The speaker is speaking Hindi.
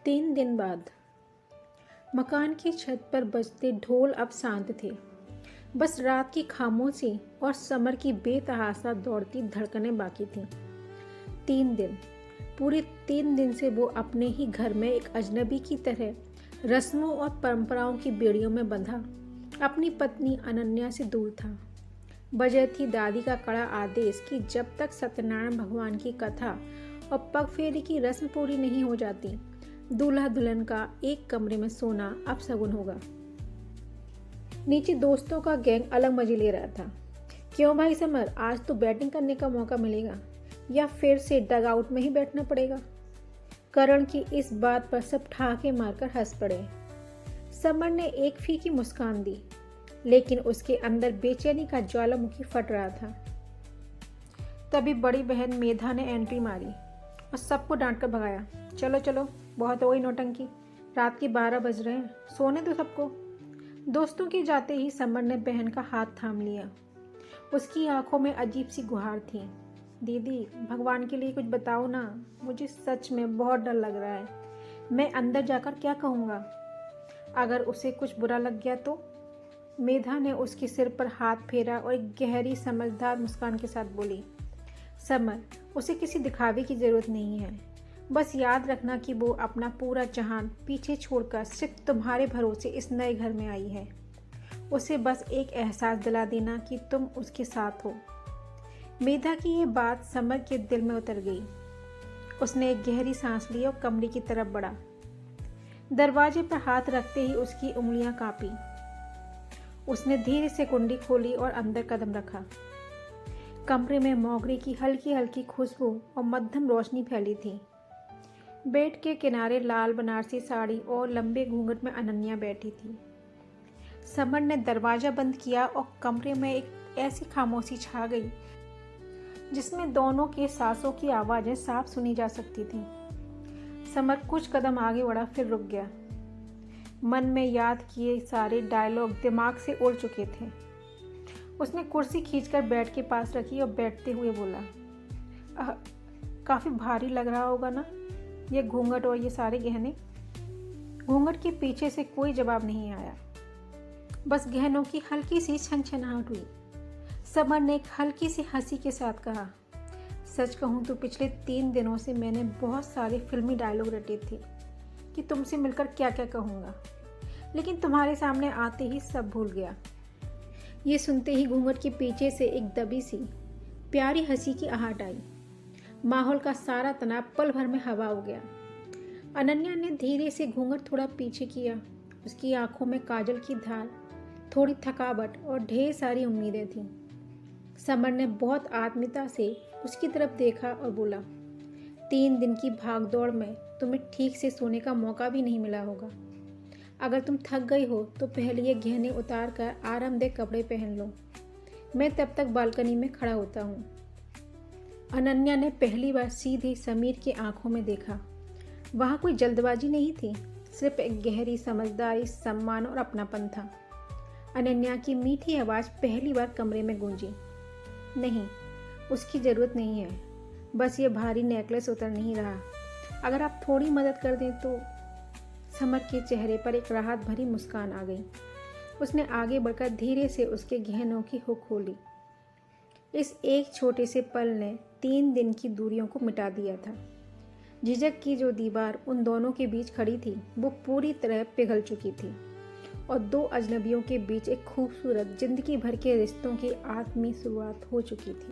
3 दिन बाद मकान की छत पर बजते ढोल अब शांत थे। बस रात की खामोशी और समर की बेतहासा दौड़ती धड़कनें बाकी थीं। 3 दिन, पूरे 3 दिन से वो अपने ही घर में एक अजनबी की तरह रस्मों और परंपराओं की बेड़ियों में बंधा अपनी पत्नी अनन्या से दूर था। वजह थी दादी का कड़ा आदेश कि जब तक सत्यनारायण भगवान की कथा और पग फेरी की रस्म पूरी नहीं हो जाती, दूल्हा दुल्हन का एक कमरे में सोना अपशगुन होगा। नीचे दोस्तों का गैंग अलग मजे ले रहा था। क्यों भाई समर, आज तो बैटिंग करने का मौका मिलेगा या फिर से डग आउट में ही बैठना पड़ेगा? करण की इस बात पर सब ठहाके मारकर हंस पड़े। समर ने एक फीकी मुस्कान दी, लेकिन उसके अंदर बेचैनी का ज्वालामुखी फट रहा था। तभी बड़ी बहन मेधा ने एंट्री मारी और सबको डांटकर भगाया। चलो चलो, बहुत हो गई नौटंकी, रात के 12 बज रहे हैं, सोने दो सबको। दोस्तों के जाते ही समर ने बहन का हाथ थाम लिया। उसकी आंखों में अजीब सी गुहार थी। दीदी, भगवान के लिए कुछ बताओ ना, मुझे सच में बहुत डर लग रहा है। मैं अंदर जाकर क्या कहूँगा? अगर उसे कुछ बुरा लग गया तो? मेधा ने उसके सिर पर हाथ फेरा और एक गहरी समझदार मुस्कान के साथ बोली, समर, उसे किसी दिखावे की ज़रूरत नहीं है। बस याद रखना कि वो अपना पूरा जहान पीछे छोड़कर सिर्फ तुम्हारे भरोसे इस नए घर में आई है। उसे बस एक एहसास दिला देना कि तुम उसके साथ हो। मेधा की ये बात समर के दिल में उतर गई। उसने एक गहरी सांस ली और कमरे की तरफ बढ़ा। दरवाजे पर हाथ रखते ही उसकी उंगलियां कांपी। उसने धीरे से कुंडी खोली और अंदर कदम रखा। कमरे में मोगरे की हल्की हल्की खुशबू और मध्यम रोशनी फैली थी। बेड के किनारे लाल बनारसी साड़ी और लंबे घूंघट में अनन्या बैठी थी। समर ने दरवाज़ा बंद किया और कमरे में एक ऐसी खामोशी छा गई जिसमें दोनों के सांसों की आवाज़ें साफ सुनी जा सकती थीं। समर कुछ कदम आगे बढ़ा, फिर रुक गया। मन में याद किए सारे डायलॉग दिमाग से उड़ चुके थे। उसने कुर्सी खींचकर बेड के पास रखी और बैठते हुए बोला, काफ़ी भारी लग रहा होगा ना ये घूंघट और ये सारे गहने? घूंघट के पीछे से कोई जवाब नहीं आया, बस गहनों की हल्की सी छनछनाहट हुई। समर ने एक हल्की सी हंसी के साथ कहा, सच कहूँ तो पिछले 3 दिनों से मैंने बहुत सारे फिल्मी डायलॉग रटे थे कि तुमसे मिलकर क्या क्या कहूँगा, लेकिन तुम्हारे सामने आते ही सब भूल गया। ये सुनते ही घूंघट के पीछे से एक दबी सी प्यारी हंसी की आहट आई। माहौल का सारा तनाव पल भर में हवा हो गया। अनन्या ने धीरे से घूंघट थोड़ा पीछे किया। उसकी आंखों में काजल की धार, थोड़ी थकावट और ढेर सारी उम्मीदें थीं। समर ने बहुत आत्मीयता से उसकी तरफ देखा और बोला, 3 दिन की भागदौड़ में तुम्हें ठीक से सोने का मौका भी नहीं मिला होगा। अगर तुम थक गई हो तो पहले ये गहने उतार कर आरामदेह कपड़े पहन लो। मैं तब तक बालकनी में खड़ा होता हूँ। अनन्या ने पहली बार सीधे समीर की आंखों में देखा। वहाँ कोई जल्दबाजी नहीं थी, सिर्फ एक गहरी समझदारी, सम्मान और अपनापन था। अनन्या की मीठी आवाज़ पहली बार कमरे में गूंजी, नहीं, उसकी ज़रूरत नहीं है, बस ये भारी नेकलेस उतर नहीं रहा, अगर आप थोड़ी मदद कर दें तो। समर के चेहरे पर एक राहत भरी मुस्कान आ गई। उसने आगे बढ़कर धीरे से उसके गहनों की हुक खोली। इस एक छोटे से पल ने 3 दिन की दूरियों को मिटा दिया था। झिझक की जो दीवार उन दोनों के बीच खड़ी थी, वो पूरी तरह पिघल चुकी थी और 2 अजनबियों के बीच एक खूबसूरत जिंदगी भर के रिश्तों की आत्मी शुरुआत हो चुकी थी।